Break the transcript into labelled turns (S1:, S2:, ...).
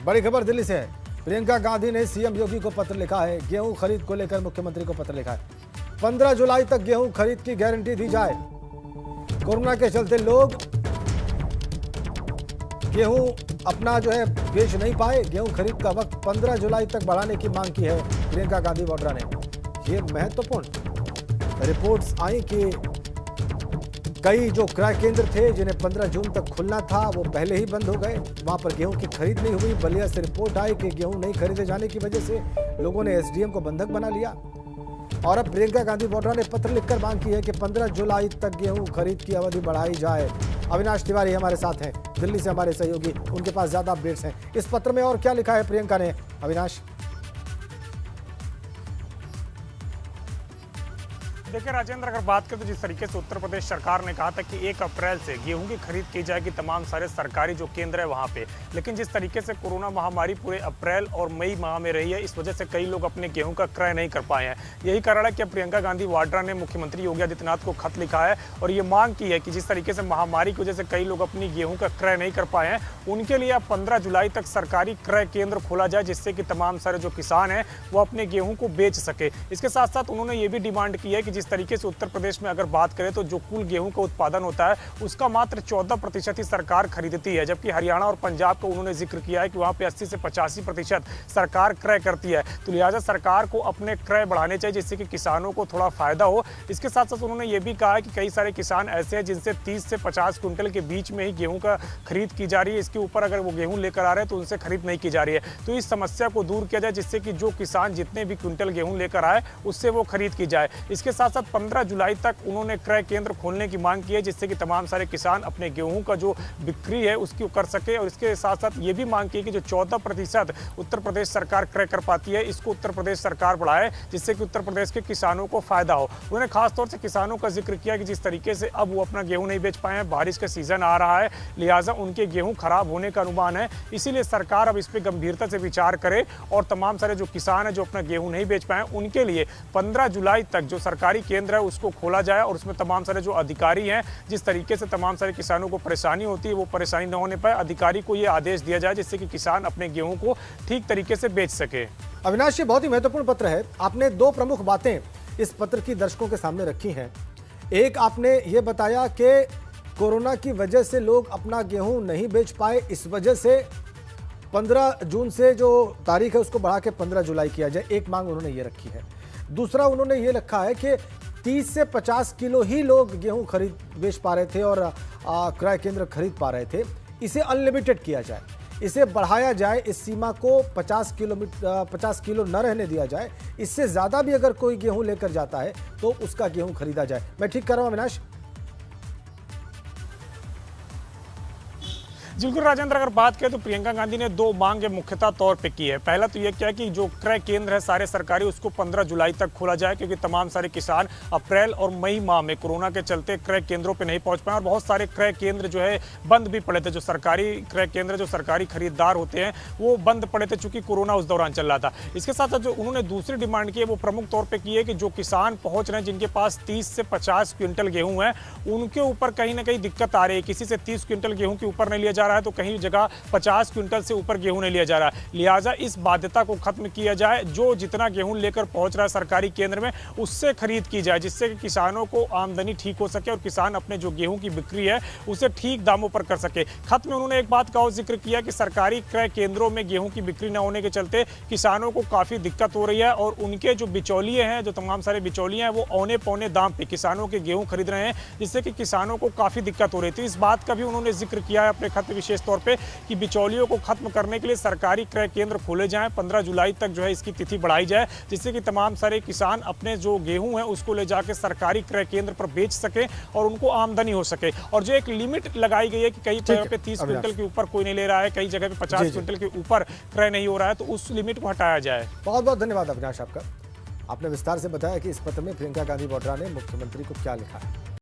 S1: बड़ी खबर दिल्ली से है। प्रियंका गांधी ने सीएम योगी को पत्र लिखा है। गेहूं खरीद को लेकर मुख्यमंत्री को पत्र लिखा है। 15 जुलाई तक गेहूं खरीद की गारंटी दी जाए। कोरोना के चलते लोग गेहूं अपना जो है बेच नहीं पाए। गेहूं खरीद का वक्त 15 जुलाई तक बढ़ाने की मांग की है प्रियंका गांधी वाड्रा ने। ये महत्वपूर्ण रिपोर्ट्स आई कि कई जो क्रय केंद्र थे जिन्हें 15 जून तक खुलना था वो पहले ही बंद हो गए। वहां पर गेहूं की खरीद नहीं हुई। बलिया से रिपोर्ट आई कि गेहूं नहीं खरीदे जाने की वजह से लोगों ने एसडीएम को बंधक बना लिया। और अब प्रियंका गांधी वाड्रा ने पत्र लिखकर मांग की है कि 15 जुलाई तक गेहूं खरीद की अवधि बढ़ाई जाए। अविनाश तिवारी हमारे साथ हैं, दिल्ली से हमारे सहयोगी, उनके पास ज्यादा अपडेट्स हैं। इस पत्र में और क्या लिखा है प्रियंका ने, अविनाश?
S2: देखिए राजेंद्र, अगर बात करें तो जिस तरीके से उत्तर प्रदेश सरकार ने कहा था कि 1 अप्रैल से गेहूं की खरीद की जाएगी तमाम सारे सरकारी जो केंद्र है वहां पे, लेकिन जिस तरीके से कोरोना महामारी पूरे अप्रैल और मई माह में रही है, इस वजह से कई लोग अपने गेहूं का क्रय नहीं कर पाए हैं। यही कारण है कि प्रियंका गांधी वाड्रा ने मुख्यमंत्री योगी आदित्यनाथ को खत लिखा है और ये मांग की है कि जिस तरीके से महामारी की वजह से कई लोग अपनी गेहूं का क्रय नहीं कर पाए हैं, उनके लिए अब 15 जुलाई तक सरकारी क्रय केंद्र खोला जाए, जिससे कि तमाम सारे जो किसान हैं वो अपने गेहूं को बेच सके। इसके साथ साथ उन्होंने ये भी डिमांड की है कि जिस तरीके से उत्तर प्रदेश में अगर बात करें तो जो कुल गेहूं का उत्पादन होता है उसका मात्र 14% ही सरकार खरीदती है, जबकि हरियाणा और पंजाब का उन्होंने जिक्र किया है कि वहां पे 80 से 85% सरकार क्रय करती है। तो लिहाजा सरकार को अपने क्रय बढ़ाने चाहिए, जिससे कि किसानों को थोड़ा फायदा हो। इसके साथ साथ उन्होंने ये भी कहा है कि कई सारे किसान ऐसे हैं जिनसे 30 से 50 क्विंटल के बीच में ही गेहूं का खरीद की जा रही है। इसके ऊपर अगर वो गेहूं लेकर आ रहे हैं तो उनसे खरीद नहीं की जा रही है। तो इस समस्या को दूर किया जाए, जिससे कि जो किसान जितने भी क्विंटल गेहूं लेकर आए उससे वो खरीद की जाए। इसके साथ साथ 15 जुलाई तक उन्होंने क्रय केंद्र खोलने की मांग की है, जिससे कि तमाम सारे किसान अपने गेहूं का जो बिक्री है उसकी कर सके। और इसके साथ साथ ये भी मांग की है कि जो 14% उत्तर प्रदेश सरकार क्रय कर पाती है, इसको उत्तर प्रदेश सरकार बढ़ाए, जिससे कि उत्तर प्रदेश के किसानों को फायदा हो। उन्होंने खासतौर से किसानों का जिक्र किया कि जिस तरीके से अब वो अपना गेहूं नहीं बेच पाए हैं, बारिश का सीजन आ रहा है, लिहाजा उनके गेहूं खराब होने का अनुमान है। इसीलिए सरकार अब इस पर गंभीरता से विचार करे और तमाम सारे जो किसान हैं जो अपना गेहूं नहीं बेच पाए, उनके लिए 15 जुलाई तक जो सरकारी केंद्र है उसको खोला जाए और उसमें तमाम सारे जो अधिकारी हैं, जिस तरीके से तमाम सारे किसानों को परेशानी होती है वो परेशानी न होने पाए, अधिकारी को ये आदेश दिया जाए जिससे कि किसान अपने गेहूं को ठीक तरीके से बेच सके।
S1: अविनाश, ये बहुत ही महत्वपूर्ण पत्र है। आपने 2 प्रमुख बातें इस पत्र की दर्शकों के सामने रखी हैं। एक, आपने ये बताया कि कोरोना की वजह से लोग अपना गेहूं नहीं बेच पाए, इस वजह से 15 जून से जो तारीख है उसको बढ़ा के 15 जुलाई किया जाए। एक मांग उन्होंने ये रखी है। दूसरा, उन्होंने ये रखा है कि 30 से 50 किलो ही लोग गेहूं खरीद बेच पा रहे थे और क्रय केंद्र खरीद पा रहे थे। इसे अनलिमिटेड किया जाए, इसे बढ़ाया जाए, इस सीमा को 50 किलो न रहने दिया जाए। इससे ज़्यादा भी अगर कोई गेहूं लेकर जाता है तो उसका गेहूं खरीदा जाए। मैं ठीक कर रहा हूं अविनाश?
S2: बिल्कुल राजेंद्र, अगर बात करें तो प्रियंका गांधी ने 2 मांगे मुख्यतः तौर पे की है। पहला तो यह क्या है कि जो क्रय केंद्र है सारे सरकारी उसको 15 जुलाई तक खोला जाए, क्योंकि तमाम सारे किसान अप्रैल और मई माह में कोरोना के चलते क्रय केंद्रों पे नहीं पहुंच पाए और बहुत सारे क्रय केंद्र जो है बंद भी पड़े थे। जो सरकारी क्रय केंद्र, जो सरकारी खरीदार होते हैं वो बंद पड़े थे, चूंकि कोरोना उस दौरान चल रहा था। इसके साथ साथ जो उन्होंने दूसरी डिमांड की है वो प्रमुख तौर पर की है कि जो किसान पहुंच रहे हैं जिनके पास 30 से 50 क्विंटल गेहूँ है, उनके ऊपर कहीं ना कहीं दिक्कत आ रही है। किसी से 30 क्विंटल गेहूँ के ऊपर नहीं लिया जा रहा है तो कहीं जगह 50 क्विंटल से ऊपर गेहूं नहीं लिया जा रहा है। लिहाजा इस बाध्यता को खत्म किया जाए। जो जितना गेहूं लेकर पहुंच रहा है सरकारी केंद्र में उससे खरीद की जाए, जिससे कि किसानों को आमदनी ठीक हो सके और किसान अपने जो गेहूं की बिक्री है उसे ठीक दामों पर कर सके। खत में उन्होंने एक बात का और जिक्र किया कि सरकारी क्रय केंद्रों में गेहूं की बिक्री न होने के चलते किसानों को काफी दिक्कत हो रही है और उनके जो बिचौलिए हैं, जो तमाम सारे बिचौलिए हैं, वो औने पौने दाम पे किसानों के गेहूं खरीद रहे हैं, जिससे कि किसानों को काफी दिक्कत हो रही थी। इस बात का भी उन्होंने जिक्र किया है अपने खत में विशेष तौर पर कि बिचौलियों को खत्म करने के लिए सरकारी क्रय केंद्र खोले जाएं। 15 जुलाई तक जो है इसकी तिथि बढ़ाई जाए, जिससे कि तमाम सारे किसान अपने जो गेहूं है उसको ले जाकर सरकारी क्रय केंद्र पर बेच सके और उनको आमदनी हो सके। और जो एक लिमिट लगाई गई है कि कई जगह पे 30 क्विंटल के ऊपर कोई नहीं ले रहा है, कई जगह पे 50 क्विंटल के ऊपर क्रय नहीं हो रहा है, तो उस लिमिट को हटाया जाए।
S1: बहुत बहुत धन्यवाद अविनाश आपका। आपने विस्तार से बताया कि इस पत्र में प्रियंका गांधी वाड्रा ने मुख्यमंत्री को क्या लिखा है।